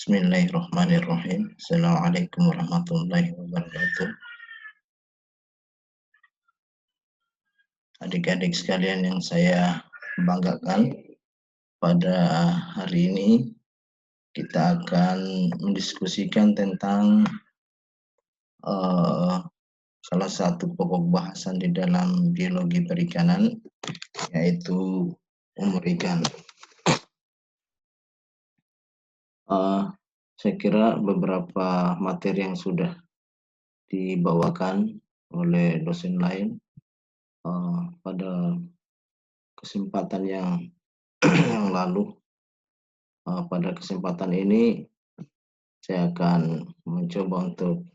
Bismillahirrahmanirrahim. Assalamualaikum warahmatullahi wabarakatuh. Adik-adik sekalian yang saya banggakan, pada hari ini kita akan mendiskusikan tentang salah satu pokok bahasan di dalam biologi perikanan, yaitu umur ikan. Saya kira beberapa materi yang sudah dibawakan oleh dosen lain pada kesempatan yang lalu. Pada kesempatan ini saya akan mencoba untuk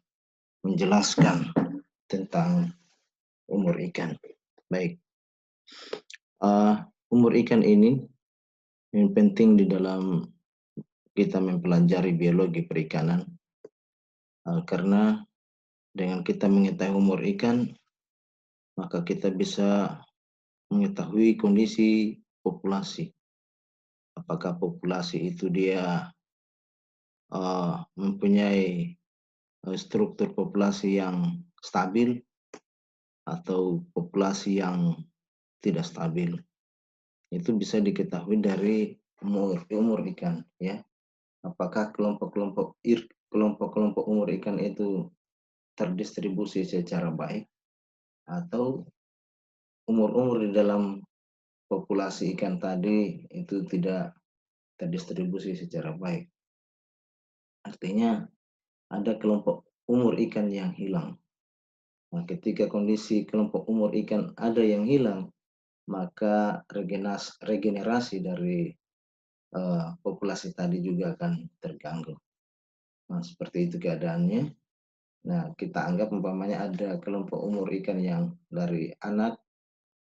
menjelaskan tentang umur ikan. Baik, umur ikan ini yang penting di dalam kita mempelajari biologi perikanan, karena dengan kita mengetahui umur ikan, maka kita bisa mengetahui kondisi populasi. Apakah populasi itu dia mempunyai struktur populasi yang stabil atau populasi yang tidak stabil. Itu bisa diketahui dari umur ikan, ya. Apakah kelompok-kelompok umur ikan itu terdistribusi secara baik, atau umur-umur di dalam populasi ikan tadi itu tidak terdistribusi secara baik. Artinya ada kelompok umur ikan yang hilang. Nah, ketika kondisi kelompok umur ikan ada yang hilang, maka regenerasi dari populasi tadi juga akan terganggu. Nah, seperti itu keadaannya. Nah, kita anggap umpamanya ada kelompok umur ikan yang dari anak,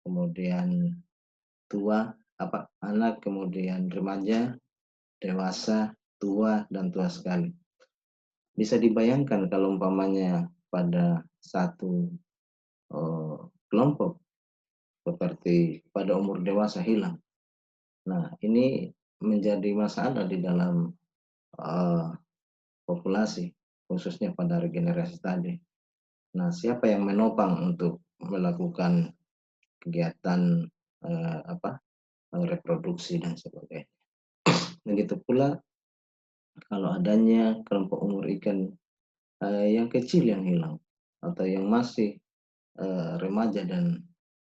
kemudian anak, kemudian remaja, dewasa, tua, dan tua sekali. Bisa dibayangkan kalau umpamanya pada satu kelompok seperti pada umur dewasa hilang. Nah, ini menjadi masalah di dalam populasi, khususnya pada regenerasi tadi. Nah, siapa yang menopang untuk melakukan kegiatan reproduksi dan sebagainya. Begitu pula kalau adanya kelompok umur ikan yang kecil yang hilang, atau yang masih remaja dan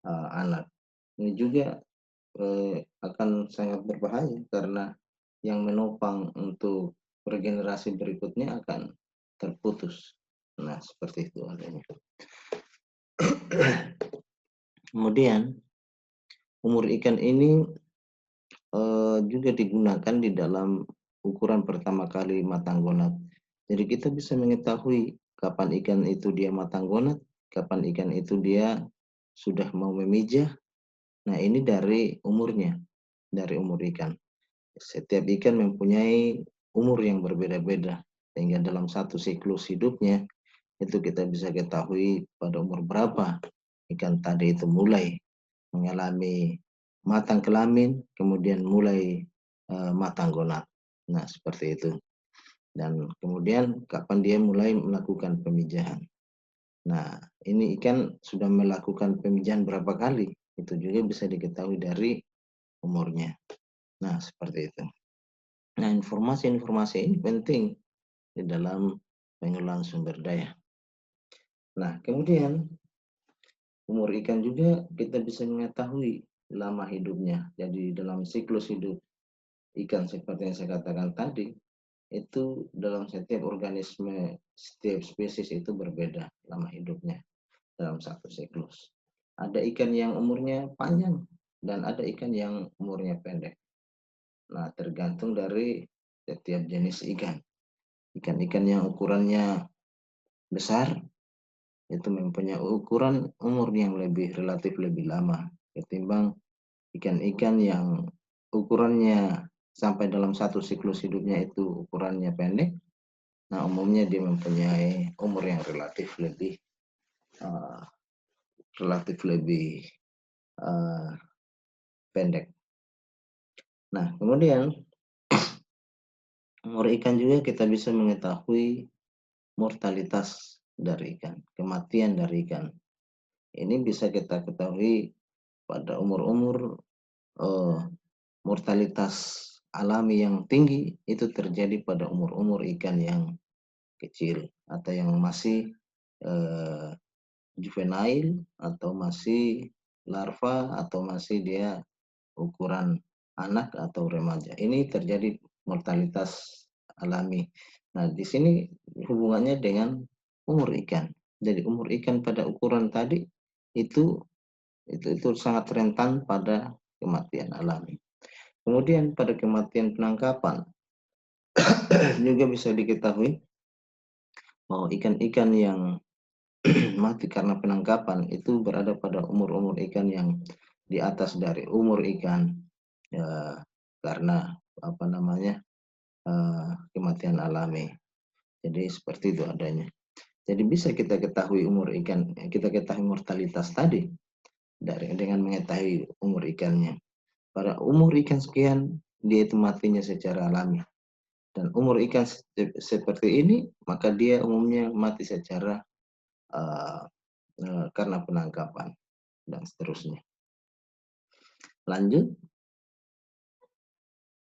anak. Ini juga akan sangat berbahaya, karena yang menopang untuk regenerasi berikutnya akan terputus. Nah, seperti itu adanya. Kemudian umur ikan ini juga digunakan di dalam ukuran pertama kali matang gonat. Jadi kita bisa mengetahui kapan ikan itu dia matang gonat, kapan ikan itu dia sudah mau memijah. Nah, ini dari umurnya, dari umur ikan. Setiap ikan mempunyai umur yang berbeda-beda, sehingga dalam satu siklus hidupnya itu kita bisa ketahui pada umur berapa ikan tadi itu mulai mengalami matang kelamin, kemudian mulai matang gonat. Nah, seperti itu. Dan kemudian kapan dia mulai melakukan pemijahan. Nah, ini ikan sudah melakukan pemijahan berapa kali, itu juga bisa diketahui dari umurnya. Nah, seperti itu. Nah, informasi-informasi ini penting di dalam pengelolaan sumber daya. Nah, kemudian umur ikan juga kita bisa mengetahui lama hidupnya. Jadi dalam siklus hidup ikan seperti yang saya katakan tadi, itu dalam setiap organisme, setiap spesies itu berbeda lama hidupnya dalam satu siklus. Ada ikan yang umurnya panjang dan ada ikan yang umurnya pendek. Nah, tergantung dari setiap jenis ikan. Ikan-ikan yang ukurannya besar itu mempunyai ukuran umur yang relatif lebih lama ketimbang ikan-ikan yang ukurannya sampai dalam satu siklus hidupnya itu ukurannya pendek. Nah, umumnya dia mempunyai umur yang relatif lebih pendek. Nah, kemudian Umur ikan juga kita bisa mengetahui mortalitas dari ikan, kematian dari ikan. Ini bisa kita ketahui pada umur-umur eh, mortalitas alami yang tinggi itu terjadi pada umur-umur ikan yang kecil atau yang masih eh, juvenile atau masih larva atau masih dia ukuran anak atau remaja. Ini terjadi mortalitas alami. Nah, di sini hubungannya dengan umur ikan. Jadi umur ikan pada ukuran tadi itu itu sangat rentan pada kematian alami. Kemudian pada kematian penangkapan juga bisa diketahui bahwa ikan-ikan yang mati karena penangkapan itu berada pada umur-umur ikan yang di atas dari umur ikan ya, karena apa namanya kematian alami. Jadi seperti itu adanya. Jadi bisa kita ketahui umur ikan, kita ketahui mortalitas tadi dari dengan mengetahui umur ikannya. Pada umur ikan sekian dia itu matinya secara alami. Dan umur ikan seperti ini maka dia umumnya mati secara uh, karena penangkapan dan seterusnya. Lanjut,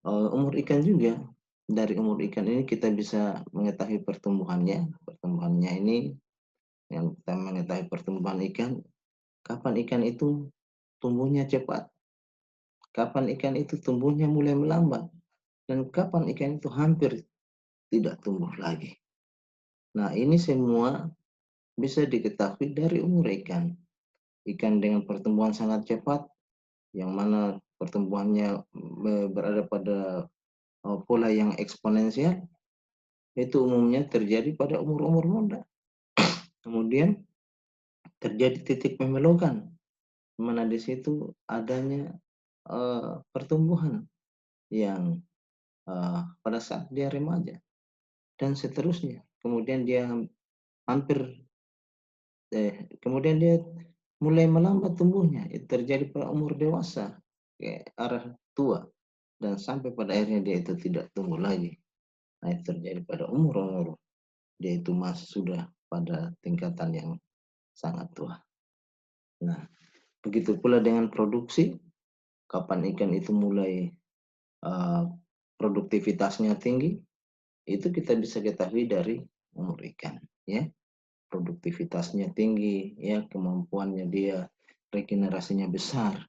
umur ikan juga. Dari umur ikan ini kita bisa mengetahui pertumbuhannya. Pertumbuhannya ini yang kita mengetahui pertumbuhan ikan, kapan ikan itu tumbuhnya cepat, kapan ikan itu tumbuhnya mulai melambat, dan kapan ikan itu hampir tidak tumbuh lagi. Nah, ini semua bisa diketahui dari umur ikan. Ikan dengan pertumbuhan sangat cepat, yang mana pertumbuhannya berada pada pola yang eksponensial, itu umumnya terjadi pada umur-umur muda. Kemudian terjadi titik pemelokan, mana di situ adanya pertumbuhan yang pada saat dia remaja dan seterusnya. Kemudian dia hampir kemudian dia mulai melambat tumbuhnya. Itu terjadi pada umur dewasa ke arah tua dan sampai pada akhirnya dia itu tidak tumbuh lagi. Nah, itu terjadi pada umur-umur dia itu masih sudah pada tingkatan yang sangat tua. Nah, begitu pula dengan produksi, kapan ikan itu mulai uh, produktivitasnya tinggi, itu kita bisa ketahui dari umur ikan, ya. Produktivitasnya tinggi, ya, kemampuannya dia regenerasinya besar.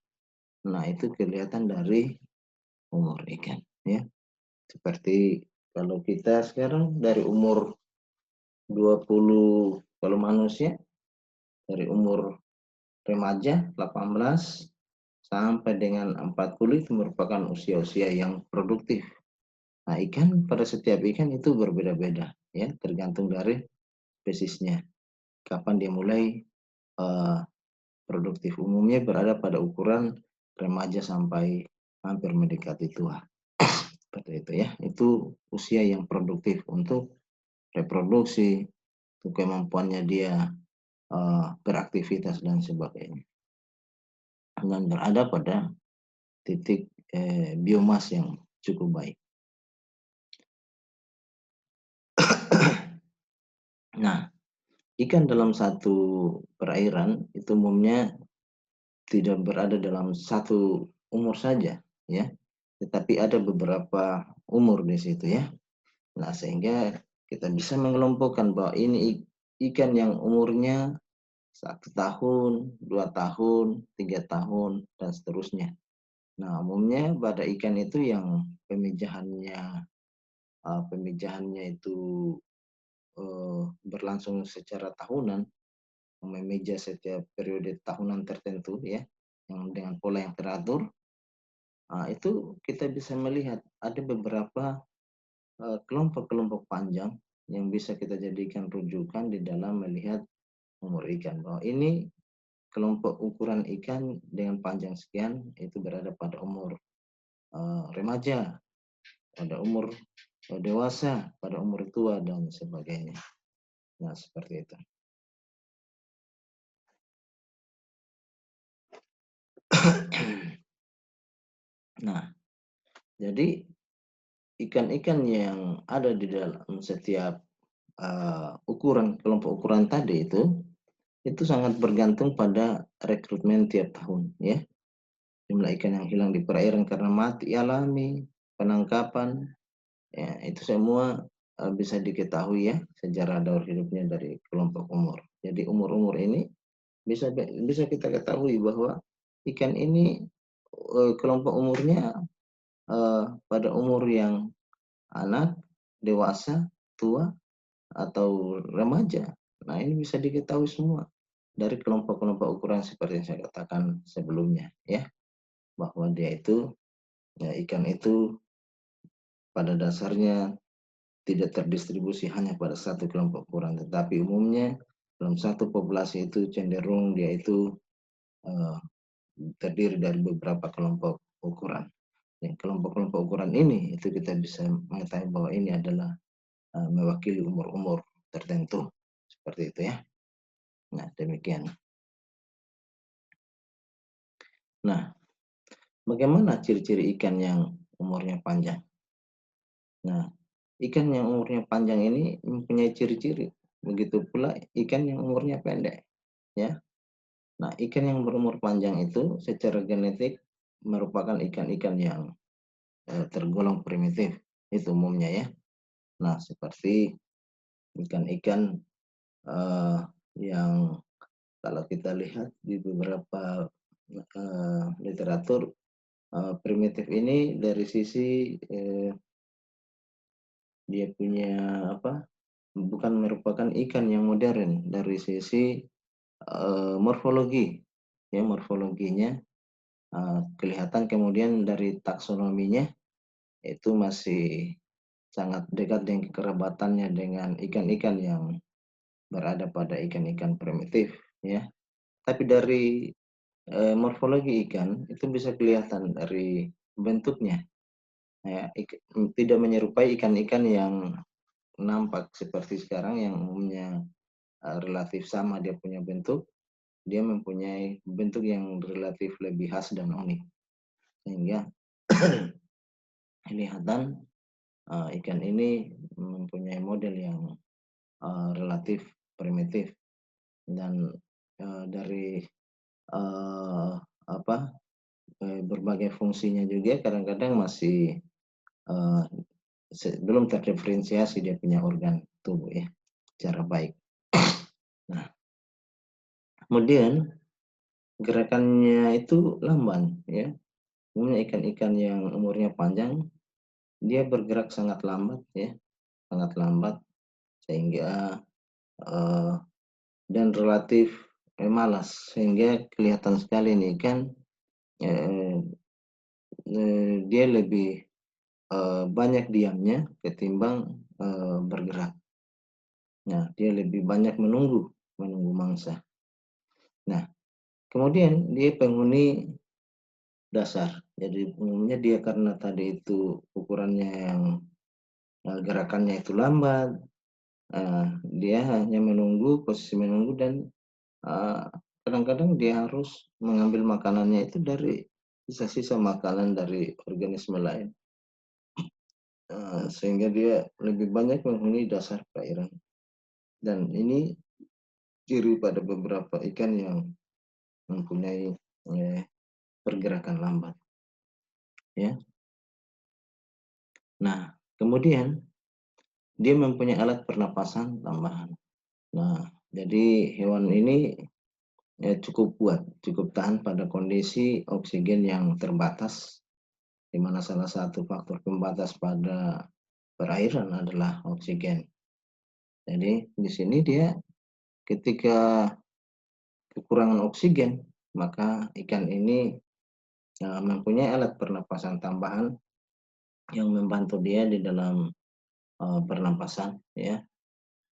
Nah, itu kelihatan dari umur ikan, ya. Seperti kalau kita sekarang dari umur 20 kalau manusia dari umur remaja 18 sampai dengan 40 itu merupakan usia-usia yang produktif. Nah, ikan pada setiap ikan itu berbeda-beda, ya, tergantung dari spesiesnya. Kapan dia mulai uh, produktif. Umumnya berada pada ukuran remaja sampai hampir mendekati tua. Seperti itu ya. Itu usia yang produktif untuk reproduksi, untuk kemampuannya dia beraktivitas dan sebagainya. Dan berada pada titik biomas yang cukup baik. Nah, ikan dalam satu perairan itu umumnya tidak berada dalam satu umur saja, ya, tetapi ada beberapa umur di situ, ya. Nah, sehingga kita bisa mengelompokkan bahwa ini ikan yang umurnya 1 tahun, 2 tahun, 3 tahun, dan seterusnya. Nah, umumnya pada ikan itu yang pemijahannya itu berlangsung secara tahunan, memijah setiap periode tahunan tertentu, ya, yang dengan pola yang teratur. Nah, itu kita bisa melihat ada beberapa kelompok-kelompok panjang yang bisa kita jadikan rujukan di dalam melihat umur ikan. Bahwa ini kelompok ukuran ikan dengan panjang sekian itu berada pada umur remaja, pada umur dewasa, pada umur tua, dan sebagainya. Nah, seperti itu. Nah, jadi ikan-ikan yang ada di dalam setiap kelompok ukuran tadi itu sangat bergantung pada rekrutmen tiap tahun ya. Jumlah ikan yang hilang di perairan karena mati alami, penangkapan, ya itu semua bisa diketahui ya sejarah daur hidupnya dari kelompok umur. Jadi umur-umur ini bisa kita ketahui bahwa ikan ini kelompok umurnya pada umur yang anak, dewasa, tua, atau remaja. Nah, ini bisa diketahui semua dari kelompok-kelompok ukuran seperti yang saya katakan sebelumnya ya, bahwa dia itu ya ikan itu pada dasarnya tidak terdistribusi hanya pada satu kelompok ukuran, tetapi umumnya dalam satu populasi itu cenderung dia itu eh, terdiri dari beberapa kelompok ukuran. Dan kelompok-kelompok ukuran ini itu kita bisa mengetahui bahwa ini adalah mewakili umur-umur tertentu seperti itu ya. Nah, demikian. Nah, bagaimana ciri-ciri ikan yang umurnya panjang? Nah, ikan yang umurnya panjang ini mempunyai ciri-ciri. Begitu pula ikan yang umurnya pendek, ya. Nah, ikan yang berumur panjang itu secara genetik merupakan ikan-ikan yang tergolong primitif, itu umumnya ya. Nah, seperti ikan-ikan yang kalau kita lihat di beberapa literatur primitif ini dari sisi dia punya apa? Bukan merupakan ikan yang modern dari sisi morfologi, ya morfologinya kelihatan, kemudian dari taksonominya itu masih sangat dekat dengan kekerabatannya dengan ikan-ikan yang berada pada ikan-ikan primitif, ya. Tapi dari morfologi ikan itu bisa kelihatan dari bentuknya, ya, tidak menyerupai ikan-ikan yang nampak seperti sekarang yang umumnya relatif sama dia punya bentuk, dia mempunyai bentuk yang relatif lebih khas dan unik. Sehingga kelihatan ikan ini mempunyai model yang relatif primitif dan dari uh, apa berbagai fungsinya juga kadang-kadang masih uh, belum terdiferensiasi dia punya organ tubuh ya secara baik. Nah, kemudian gerakannya itu lamban ya. Umumnya ikan-ikan yang umurnya panjang dia bergerak sangat lambat ya, sangat lambat sehingga uh, dan relatif malas sehingga kelihatan sekali nih kan eh, dia lebih banyak diamnya ketimbang bergerak. Nah, dia lebih banyak menunggu menunggu mangsa. Nah, kemudian dia penghuni dasar. Jadi umumnya dia karena tadi itu ukurannya yang gerakannya itu lambat, dia hanya menunggu, posisi menunggu dan kadang-kadang dia harus mengambil makanannya itu dari sisa-sisa makanan dari organisme lain. Sehingga dia lebih banyak menghuni dasar perairan. Dan ini ciri pada beberapa ikan yang mempunyai pergerakan lambat. Ya. Nah, kemudian dia mempunyai alat pernapasan tambahan. Nah, jadi hewan ini cukup kuat, cukup tahan pada kondisi oksigen yang terbatas, di mana salah satu faktor pembatas pada perairan adalah oksigen. Jadi di sini dia ketika kekurangan oksigen, maka ikan ini mempunyai alat pernapasan tambahan yang membantu dia di dalam pernapasan, ya,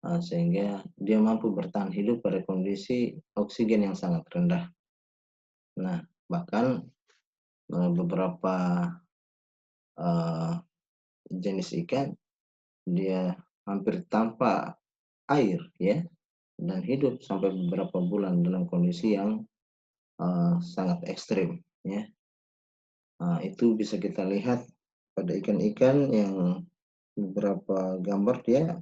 sehingga dia mampu bertahan hidup pada kondisi oksigen yang sangat rendah. Nah, bahkan beberapa jenis ikan dia hampir tanpa air, ya, dan hidup sampai beberapa bulan dalam kondisi yang sangat ekstrim, ya. Itu bisa kita lihat pada ikan-ikan yang beberapa gambar dia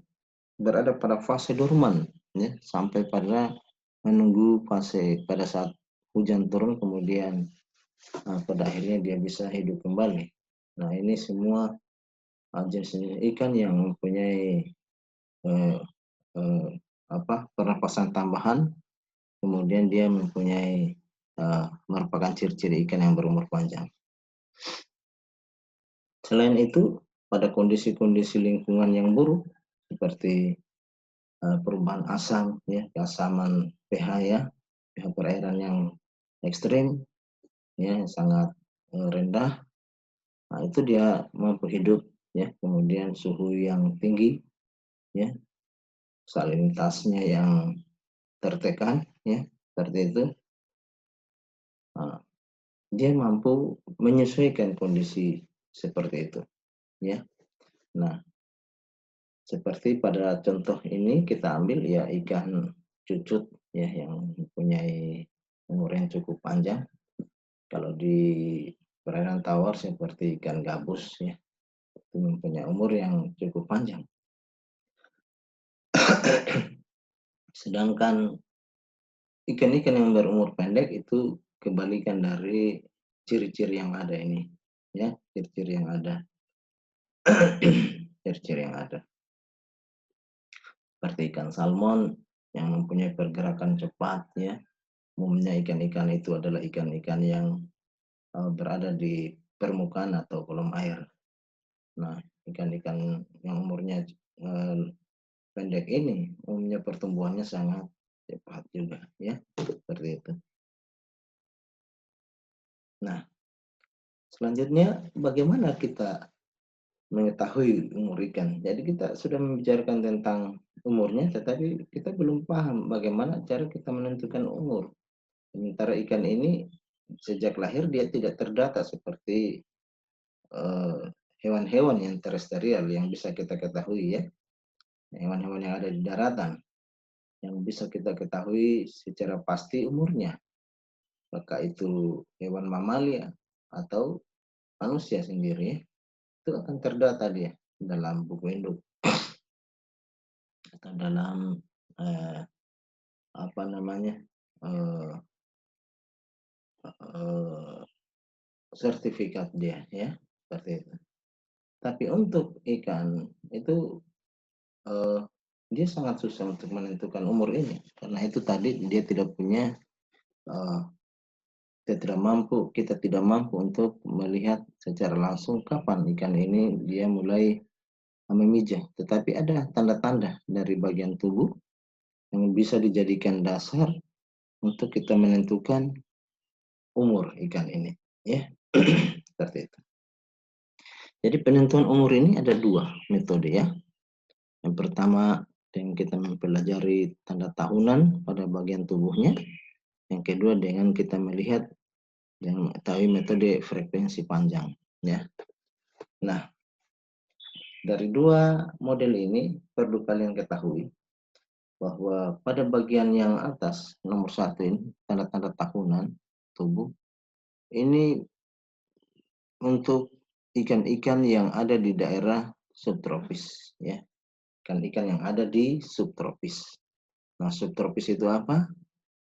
berada pada fase dorman, ya, sampai pada menunggu fase pada saat hujan turun kemudian pada akhirnya dia bisa hidup kembali. Nah, ini semua jenis ikan yang mempunyai eh, eh, pernapasan tambahan, kemudian dia mempunyai merupakan ciri-ciri ikan yang berumur panjang. Selain itu, pada kondisi-kondisi lingkungan yang buruk seperti perubahan asam, ya, keasaman pH, ya, pH perairan yang ekstrim, ya, sangat rendah. Nah, itu dia mampu hidup, ya. Kemudian suhu yang tinggi, ya, salinitasnya yang tertekan, ya, seperti itu. Nah, dia mampu menyesuaikan kondisi seperti itu, ya. Nah, seperti pada contoh ini kita ambil ya ikan cucut, ya, yang mempunyai umur yang cukup panjang. Kalau di perairan tawar seperti ikan gabus, ya, itu mempunyai umur yang cukup panjang. Sedangkan ikan-ikan yang berumur pendek itu kebalikan dari ciri-ciri yang ada ini, ya, ciri-ciri yang ada. Ciri-ciri yang ada. Seperti ikan salmon yang mempunyai pergerakan cepat, ya. Umumnya ikan-ikan itu adalah ikan-ikan yang berada di permukaan atau kolom air. Nah, ikan-ikan yang umurnya pendek ini umumnya pertumbuhannya sangat cepat juga, ya, seperti itu. Nah, selanjutnya bagaimana kita mengetahui umur ikan? Jadi kita sudah membicarakan tentang umurnya, tetapi kita belum paham bagaimana cara kita menentukan umur. Sementara ikan ini sejak lahir dia tidak terdata seperti eh, hewan-hewan yang terestrial yang bisa kita ketahui, ya, hewan-hewan yang ada di daratan yang bisa kita ketahui secara pasti umurnya, apakah itu hewan mamalia atau manusia sendiri, itu akan terdata dia dalam buku induk atau dalam eh, apa namanya eh, eh, sertifikat dia, ya, seperti itu. Tapi untuk ikan itu eh, dia sangat susah untuk menentukan umur ini karena itu tadi dia tidak punya eh, kita tidak mampu untuk melihat secara langsung kapan ikan ini dia mulai memijah. Tetapi ada tanda-tanda dari bagian tubuh yang bisa dijadikan dasar untuk kita menentukan umur ikan ini, ya. Seperti itu. Jadi penentuan umur ini ada dua metode, ya. Yang pertama dengan kita mempelajari tanda tahunan pada bagian tubuhnya. Yang kedua dengan kita melihat dan mengetahui metode frekuensi panjang, ya. Nah, dari dua model ini perlu kalian ketahui bahwa pada bagian yang atas nomor satu ini tanda-tanda tahunan tubuh ini untuk ikan-ikan yang ada di daerah subtropis, ya, ikan-ikan yang ada di subtropis. Nah, subtropis itu apa?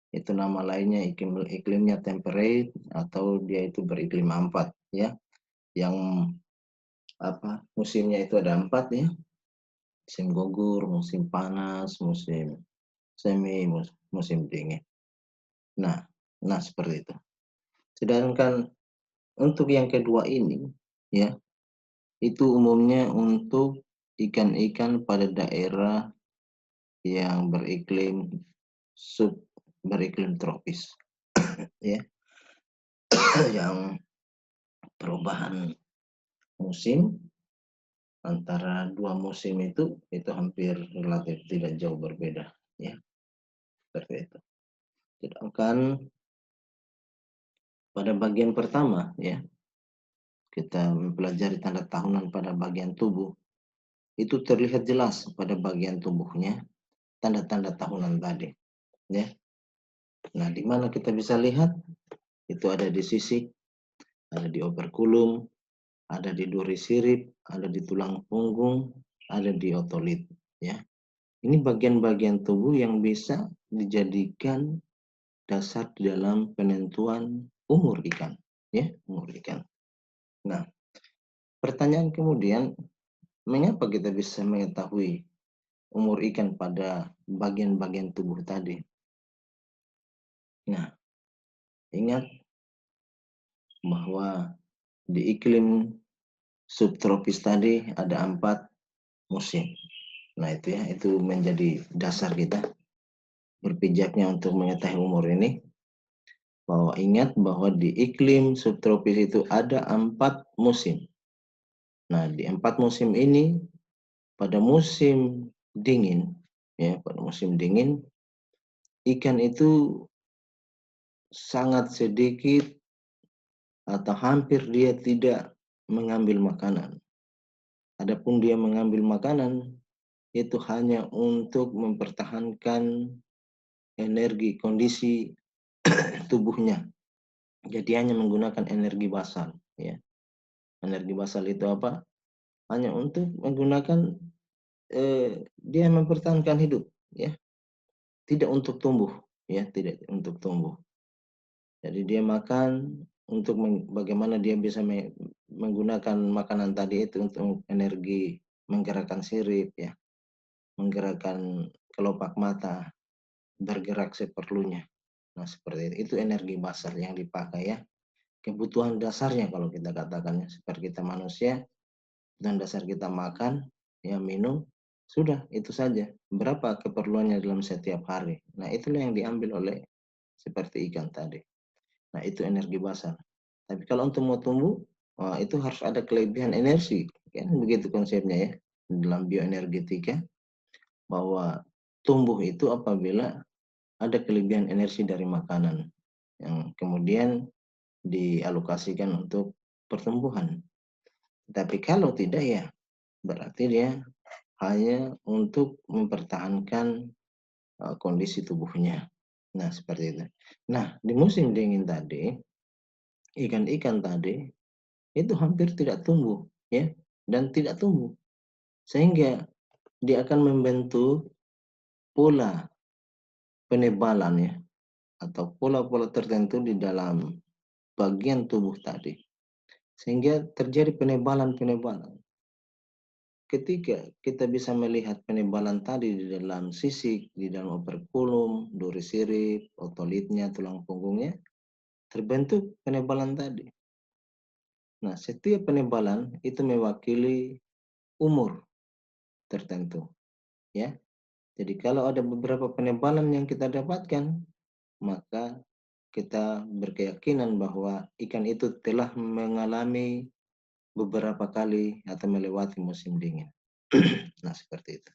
Itu nama lainnya iklimnya temperate atau dia itu beriklim ampat, ya, yang musimnya itu ada empat, ya, musim gugur, musim panas, musim semi, musim dingin. Nah, seperti itu. Sedangkan untuk yang kedua ini, ya, itu umumnya untuk ikan-ikan pada daerah yang beriklim tropis, ya, yang perubahan musim antara dua musim itu hampir relatif tidak jauh berbeda, ya, seperti itu. Sedangkan pada bagian pertama, ya, kita mempelajari tanda tahunan pada bagian tubuh, itu terlihat jelas pada bagian tubuhnya tanda-tanda tahunan tadi, ya. Nah, di mana kita bisa lihat? Itu ada di sisi, ada di operculum, ada di duri sirip, ada di tulang punggung, ada di otolit, ya. Ini bagian-bagian tubuh yang bisa dijadikan dasar di dalam penentuan umur ikan, ya, umur ikan. Nah, pertanyaan kemudian, mengapa kita bisa mengetahui umur ikan pada bagian-bagian tubuh tadi? Nah, ingat bahwa di iklim subtropis tadi ada 4 musim. Nah, itu ya, itu menjadi dasar kita berpijaknya untuk mengetahui umur ini, bahwa ingat bahwa di iklim subtropis itu ada 4 musim. Nah, di 4 musim ini, pada musim dingin, ya, pada musim dingin, ikan itu sangat sedikit atau hampir dia tidak mengambil makanan. Adapun dia mengambil makanan, itu hanya untuk mempertahankan energi kondisi tubuhnya. Jadi hanya menggunakan energi basal, ya. Energi basal itu apa? Hanya untuk menggunakan dia mempertahankan hidup, ya. Tidak untuk tumbuh, ya, tidak untuk tumbuh. Jadi dia makan untuk bagaimana dia bisa menggunakan makanan tadi itu untuk energi menggerakkan sirip, ya, menggerakkan kelopak mata, bergerak seperlunya. Nah, seperti itu. Itu energi basal yang dipakai, ya. Kebutuhan dasarnya kalau kita katakannya, seperti kita manusia, dan dasar kita makan, ya, minum, sudah itu saja. Berapa keperluannya dalam setiap hari. Nah, itulah yang diambil oleh seperti ikan tadi. Nah, itu energi basal. Tapi kalau untuk mau tumbuh, itu harus ada kelebihan energi. Kan begitu konsepnya, ya. Dalam bioenergetika, bahwa tumbuh itu apabila ada kelebihan energi dari makanan yang kemudian dialokasikan untuk pertumbuhan. Tapi kalau tidak, ya berarti dia hanya untuk mempertahankan kondisi tubuhnya. Nah, seperti itu. Nah, di musim dingin tadi, ikan-ikan tadi itu hampir tidak tumbuh, ya, dan tidak tumbuh. Sehingga dia akan membentuk pola penebalan, ya, atau pola-pola tertentu di dalam bagian tubuh tadi. Sehingga terjadi penebalan-penebalan. Ketika kita bisa melihat penebalan tadi di dalam sisik, di dalam operkulum, duri sirip, otolitnya, tulang punggungnya, terbentuk penebalan tadi. Nah, setiap penebalan itu mewakili umur tertentu, ya. Jadi kalau ada beberapa penebalan yang kita dapatkan, maka kita berkeyakinan bahwa ikan itu telah mengalami beberapa kali atau melewati musim dingin. Nah, seperti itu.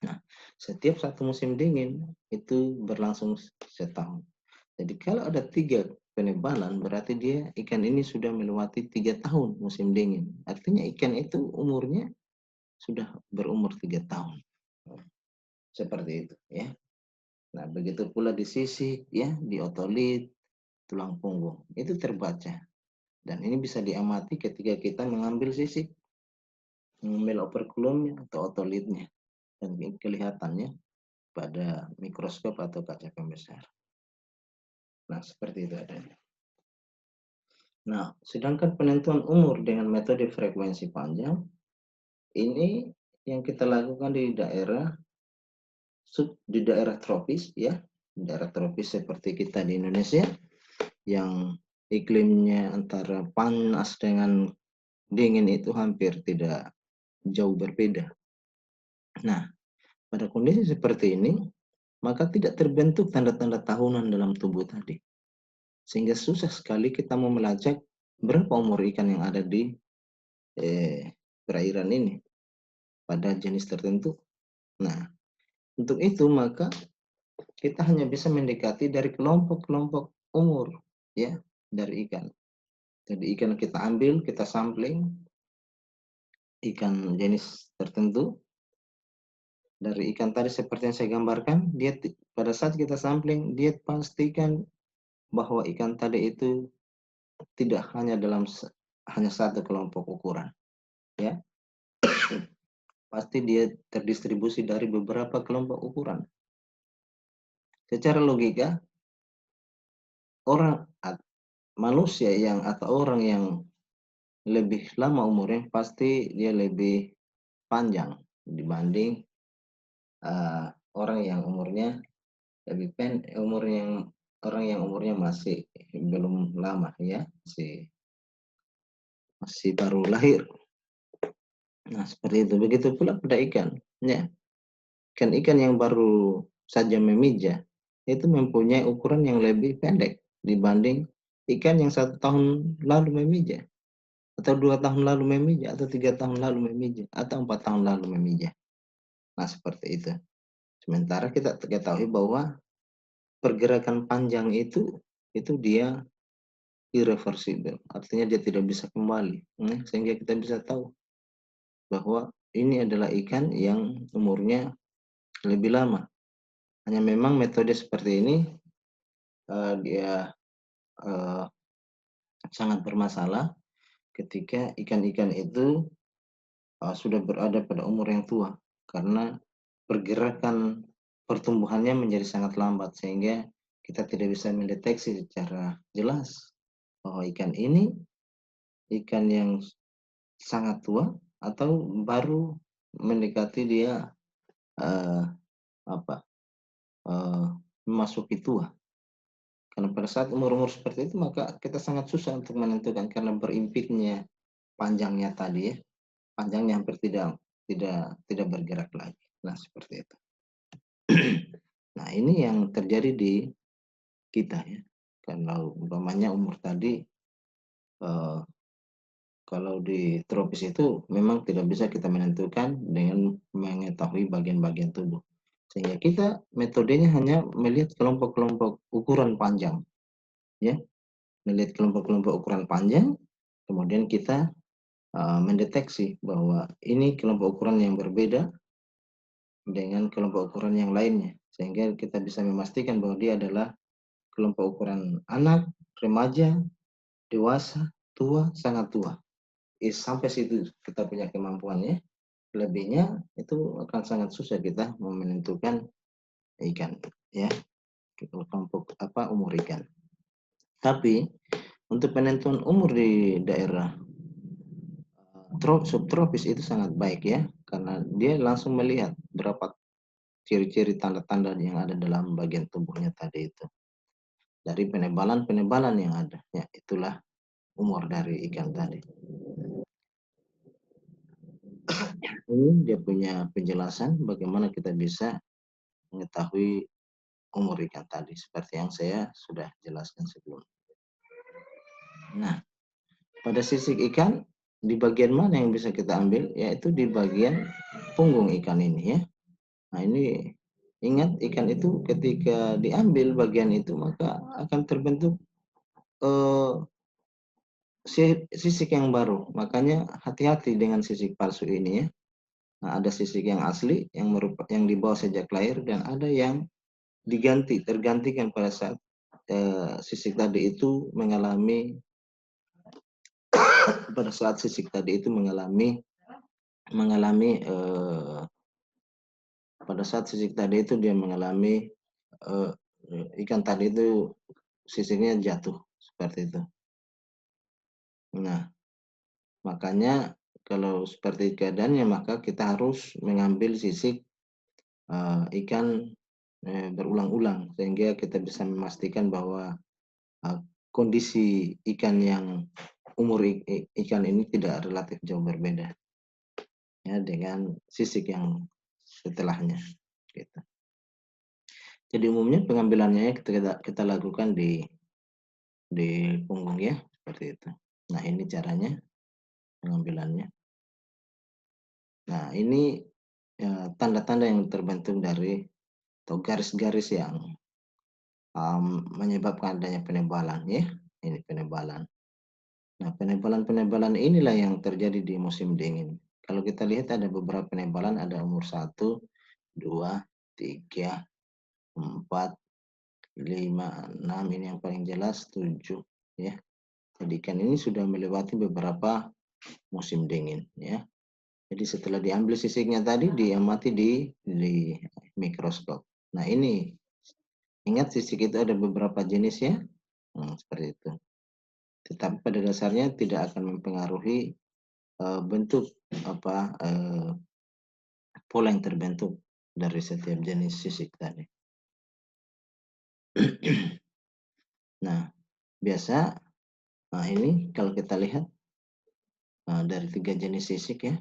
Nah, setiap satu musim dingin itu berlangsung setahun. Jadi kalau ada 3 penebalan, berarti dia ikan ini sudah melewati 3 tahun musim dingin. Artinya ikan itu umurnya sudah berumur 3 tahun. Seperti itu, ya. Nah, begitu pula di sisik, ya, di otolit, tulang punggung. Itu terbaca. Dan ini bisa diamati ketika kita mengambil sisik, mengambil operkulumnya atau otolitnya. Dan kelihatannya pada mikroskop atau kaca pembesar. Nah, seperti itu adanya. Nah, sedangkan penentuan umur dengan metode frekuensi panjang, ini yang kita lakukan di daerah tropis, ya. Di daerah tropis seperti kita di Indonesia, yang iklimnya antara panas dengan dingin itu hampir tidak jauh berbeda. Nah, pada kondisi seperti ini, maka tidak terbentuk tanda-tanda tahunan dalam tubuh tadi. Sehingga susah sekali kita mau melacak berapa umur ikan yang ada di perairan ini pada jenis tertentu. Nah, untuk itu maka kita hanya bisa mendekati dari kelompok-kelompok umur, ya, dari ikan. Jadi ikan kita ambil, kita sampling ikan jenis tertentu. Dari ikan tadi seperti yang saya gambarkan, dia pada saat kita sampling, dia pastikan bahwa ikan tadi itu tidak hanya dalam hanya satu kelompok ukuran, ya. Pasti dia terdistribusi dari beberapa kelompok ukuran. Secara logika, orang manusia yang atau orang yang lebih lama umurnya pasti dia lebih panjang dibanding uh, orang yang umurnya lebih umur yang orang yang umurnya masih belum lama, ya, masih baru lahir. Nah, seperti itu. Begitu pula pada ikan, ya. Ikan-ikan yang baru saja memijah itu mempunyai ukuran yang lebih pendek dibanding ikan yang 1 tahun lalu memijah, atau 2 tahun lalu memijah, atau 3 tahun lalu memijah, atau 4 tahun lalu memijah. Nah, seperti itu. Sementara kita ketahui bahwa pergerakan panjang itu dia irreversible, artinya dia tidak bisa kembali. Sehingga kita bisa tahu bahwa ini adalah ikan yang umurnya lebih lama. Hanya memang metode seperti ini dia sangat bermasalah ketika ikan-ikan itu sudah berada pada umur yang tua, karena pergerakan pertumbuhannya menjadi sangat lambat sehingga kita tidak bisa mendeteksi secara jelas bahwa ikan ini ikan yang sangat tua atau baru mendekati dia uh, apa uh, memasuki tua. Karena pada saat umur-umur seperti itu maka kita sangat susah untuk menentukan karena berimpitnya panjangnya tadi, ya. Panjangnya hampir tidak bergerak lagi. Nah, seperti itu. Nah, ini yang terjadi di kita, ya. Kalau umpamanya umur tadi eh, kalau di tropis itu memang tidak bisa kita menentukan dengan mengetahui bagian-bagian tubuh. Sehingga kita metodenya hanya melihat kelompok-kelompok ukuran panjang, ya. Melihat kelompok-kelompok ukuran panjang, kemudian kita mendeteksi bahwa ini kelompok ukuran yang berbeda dengan kelompok ukuran yang lainnya, sehingga kita bisa memastikan bahwa dia adalah kelompok ukuran anak, remaja, dewasa, tua, sangat tua. Sampai situ kita punya kemampuannya. Lebihnya itu akan sangat susah kita menentukan ikan, ya, kelompok umur ikan. Tapi untuk penentuan umur di daerah subtropis itu sangat baik, ya, karena dia langsung melihat berapa ciri-ciri tanda-tanda yang ada dalam bagian tubuhnya tadi itu. Dari penebalan-penebalan yang ada, ya, itulah umur dari ikan tadi. Ini dia punya penjelasan bagaimana kita bisa mengetahui umur ikan tadi, seperti yang saya sudah jelaskan sebelumnya. Nah, pada sisik ikan, di bagian mana yang bisa kita ambil? Yaitu di bagian punggung ikan ini, ya. Nah, ini ingat, ikan itu ketika diambil bagian itu, maka akan terbentuk sisik yang baru. Makanya hati-hati dengan sisik palsu ini, ya. Nah, ada sisik yang asli yang dibawa sejak lahir, dan ada yang tergantikan pada saat sisik tadi itu mengalami pada saat sisik tadi itu dia mengalami eh, ikan tadi itu sisiknya jatuh seperti itu. Nah, makanya kalau seperti keadaannya maka kita harus mengambil sisik ikan berulang-ulang sehingga kita bisa memastikan bahwa kondisi ikan yang umur ikan ini tidak relatif jauh berbeda, ya, dengan sisik yang setelahnya, gitu. Jadi umumnya pengambilannya kita lakukan di punggung, ya, seperti itu. Nah, ini caranya pengambilannya. Nah, ini tanda-tanda yang terbentuk dari atau garis-garis yang menyebabkan adanya penebalan, ya. Ini penebalan. Nah, penebalan-penebalan inilah yang terjadi di musim dingin. Kalau kita lihat ada beberapa penebalan, ada umur 1, 2, 3, 4, 5, 6, ini yang paling jelas 7, ya. Jadi ikan ini sudah melewati beberapa musim dingin, ya. Jadi setelah diambil sisiknya tadi, diamati di mikroskop. Nah ini, ingat sisik itu ada beberapa jenis ya, seperti itu. Tetapi pada dasarnya tidak akan mempengaruhi bentuk pola yang terbentuk dari setiap jenis sisik tadi. Nah, biasa, nah ini kalau kita lihat dari 3 jenis sisik ya.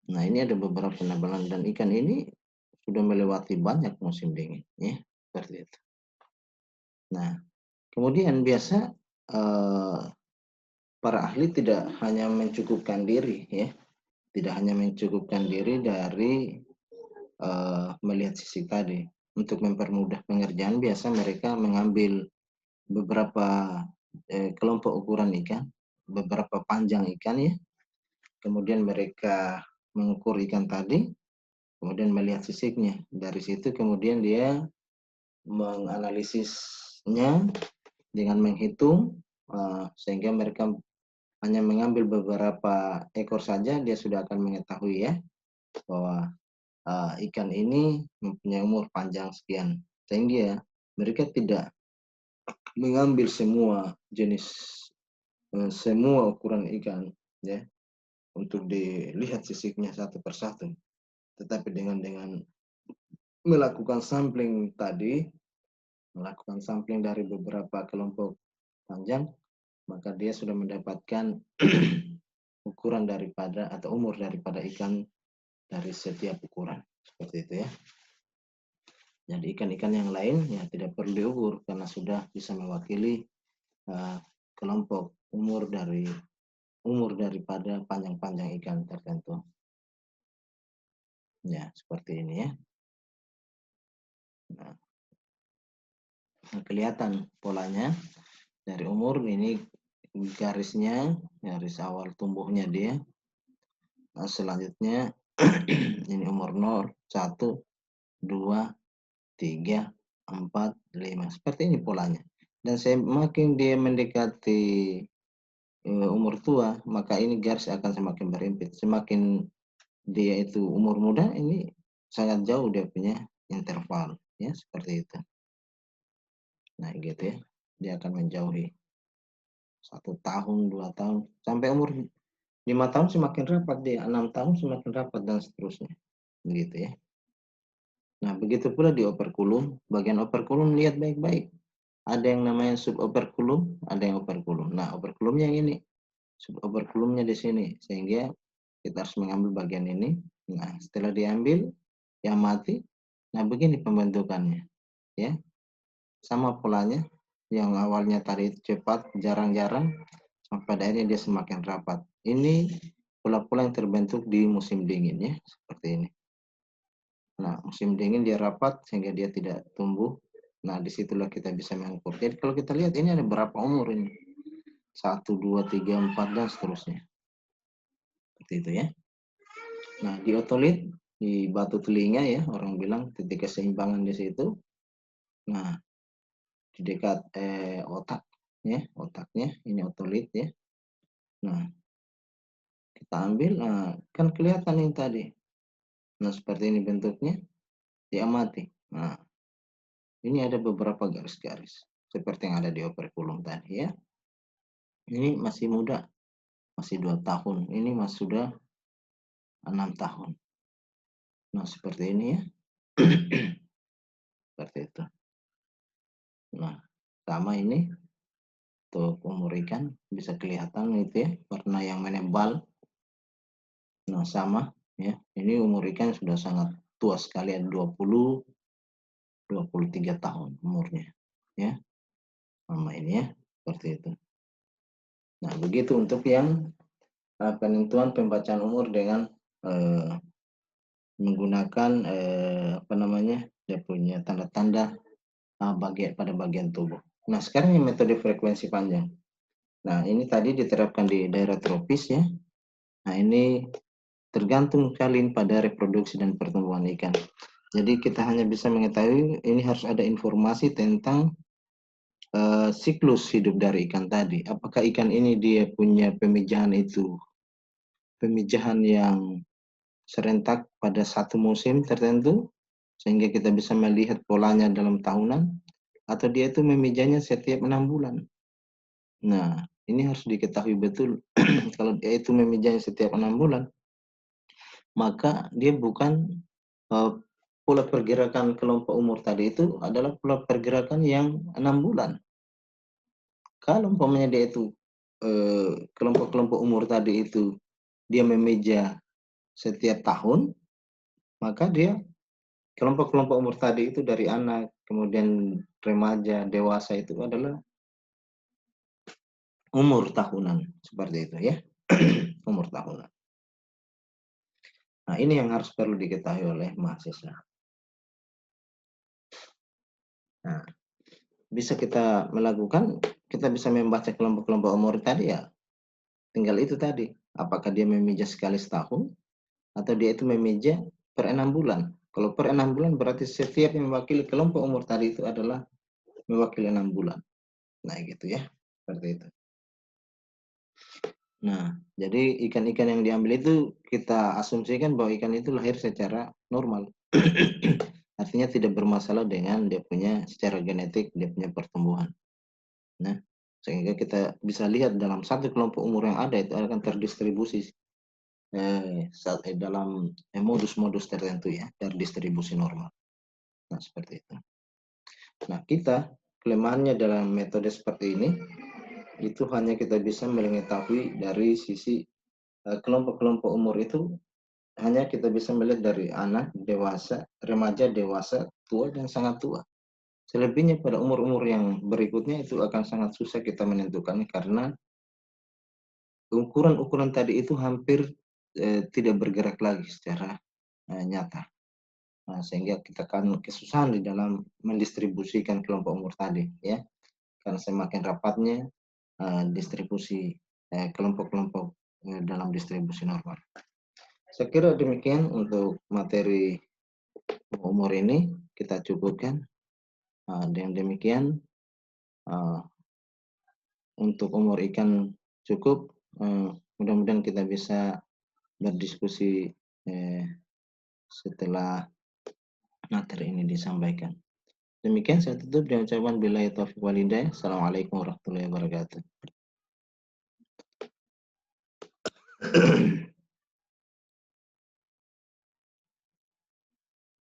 Nah, ini ada beberapa penebalan dan ikan ini sudah melewati banyak musim dingin ya, seperti itu. Nah, kemudian biasa para ahli tidak hanya mencukupkan diri ya, tidak hanya mencukupkan diri dari melihat sisik tadi. Untuk mempermudah pengerjaan biasa mereka mengambil beberapa kelompok ukuran ikan, beberapa panjang ikan ya. Kemudian mereka mengukur ikan tadi, kemudian melihat sisiknya. Dari situ kemudian dia menganalisisnya dengan menghitung, sehingga mereka hanya mengambil beberapa ekor saja, dia sudah akan mengetahui ya, bahwa ikan ini mempunyai umur panjang sekian. Sehingga mereka tidak mengambil semua jenis, semua ukuran ikan ya, untuk dilihat sisiknya satu persatu. Tetapi dengan melakukan sampling tadi, melakukan sampling dari beberapa kelompok panjang, maka dia sudah mendapatkan ukuran daripada atau umur daripada ikan dari setiap ukuran. Seperti itu ya. Jadi ikan-ikan yang lain ya tidak perlu diukur karena sudah bisa mewakili kelompok umur daripada panjang-panjang ikan tertentu. Ya, seperti ini ya. Nah, kelihatan polanya dari umur ini garisnya, garis awal tumbuhnya dia. Nah, selanjutnya ini umur 0, 1, 2, 3, 4, 5. Seperti ini polanya. Dan semakin dia mendekati umur tua, maka ini garis akan semakin berimpit. Semakin dia itu umur muda, ini sangat jauh dia punya interval. Ya, seperti itu. Nah, gitu ya. Dia akan menjauhi 1 tahun, 2 tahun, sampai umur 5 tahun semakin rapat dia, 6 tahun semakin rapat dan seterusnya. Begitu ya. Nah, begitu pula di operculum, bagian operculum lihat baik-baik. Ada yang namanya suboperculum, ada yang operculum. Nah, operculumnya yang ini, suboperculumnya di sini, sehingga kita harus mengambil bagian ini. Nah, setelah diambil, yang mati. Nah, begini pembentukannya, ya. Sama polanya, yang awalnya tadi cepat, jarang-jarang, sampai pada akhirnya dia semakin rapat. Ini pola-pola yang terbentuk di musim dingin ya, seperti ini. Nah, musim dingin dia rapat sehingga dia tidak tumbuh. Nah, disitulah kita bisa mengukur. Jadi kalau kita lihat ini ada berapa umur ini. 1, 2, 3, 4, dan seterusnya. Seperti itu ya. Nah, di otolit, di batu telinga ya, orang bilang titik keseimbangan di situ. Nah, di dekat otak ya, otaknya ini otolit ya. Nah, kita ambil, kan kelihatan ini tadi. Nah, seperti ini bentuknya, diamati. Nah, ini ada beberapa garis-garis seperti yang ada di operculum tadi ya. Ini masih muda, masih 2 tahun. Ini sudah 6 tahun. Nah, seperti ini ya. Seperti itu. Nah, sama ini untuk umur ikan bisa kelihatan itu ya, warna yang menebal. Nah, sama ya. Ini umur ikan sudah sangat tua sekali, 20, 23 tahun umurnya. Ya. Sama ini ya, seperti itu. Nah, begitu untuk yang penentuan pembacaan umur dengan menggunakan apa namanya, dia punya tanda-tanda pada bagian tubuh. Nah, sekarang yang metode frekuensi panjang. Nah, ini tadi diterapkan di daerah tropis ya. Nah, ini tergantung sekali pada reproduksi dan pertumbuhan ikan. Jadi kita hanya bisa mengetahui ini harus ada informasi tentang siklus hidup dari ikan tadi. Apakah ikan ini dia punya pemijahan yang serentak pada satu musim tertentu, sehingga kita bisa melihat polanya dalam tahunan, atau dia itu memijahnya setiap 6 bulan. Nah, ini harus diketahui betul. Kalau dia itu memijahnya setiap 6 bulan, maka dia bukan pola pergerakan kelompok umur tadi itu adalah pola pergerakan yang 6 bulan. Kalau umpamanya dia itu kelompok-kelompok umur tadi itu dia memijah setiap tahun, maka dia kelompok-kelompok umur tadi itu dari anak, kemudian remaja, dewasa itu adalah umur tahunan, seperti itu ya. Umur tahunan. Nah, ini yang harus perlu diketahui oleh mahasiswa. Nah, bisa kita melakukan, kita bisa membaca kelompok-kelompok umur tadi ya, tinggal itu tadi, apakah dia memijah sekali setahun, atau dia itu memijah per 6 bulan. Kalau per 6 bulan berarti setiap yang mewakili kelompok umur tadi itu adalah mewakili 6 bulan. Nah, gitu ya, seperti itu. Nah, jadi ikan-ikan yang diambil itu kita asumsikan bahwa ikan itu lahir secara normal. Artinya tidak bermasalah dengan dia punya secara genetik, dia punya pertumbuhan. Nah, sehingga kita bisa lihat dalam satu kelompok umur yang ada itu akan terdistribusi dalam modus-modus tertentu ya, terdistribusi normal. Nah, seperti itu. Nah, kita kelemahannya dalam metode seperti ini itu hanya kita bisa mengetahui dari sisi kelompok-kelompok umur itu hanya kita bisa melihat dari anak, dewasa, remaja, dewasa, tua, dan sangat tua. Selebihnya pada umur-umur yang berikutnya itu akan sangat susah kita menentukan karena ukuran-ukuran tadi itu hampir tidak bergerak lagi secara nyata. Nah, sehingga kita akan kesusahan di dalam mendistribusikan kelompok umur tadi, ya. Karena semakin rapatnya distribusi kelompok-kelompok dalam distribusi normal. Saya kira demikian untuk materi umur ini kita cukupkan. Dengan demikian untuk umur ikan cukup. Mudah-mudahan kita bisa berdiskusi setelah materi ini disampaikan. Demikian saya tutup dengan ucapan billahi taufiq wal hidayah. Assalamualaikum warahmatullahi wabarakatuh.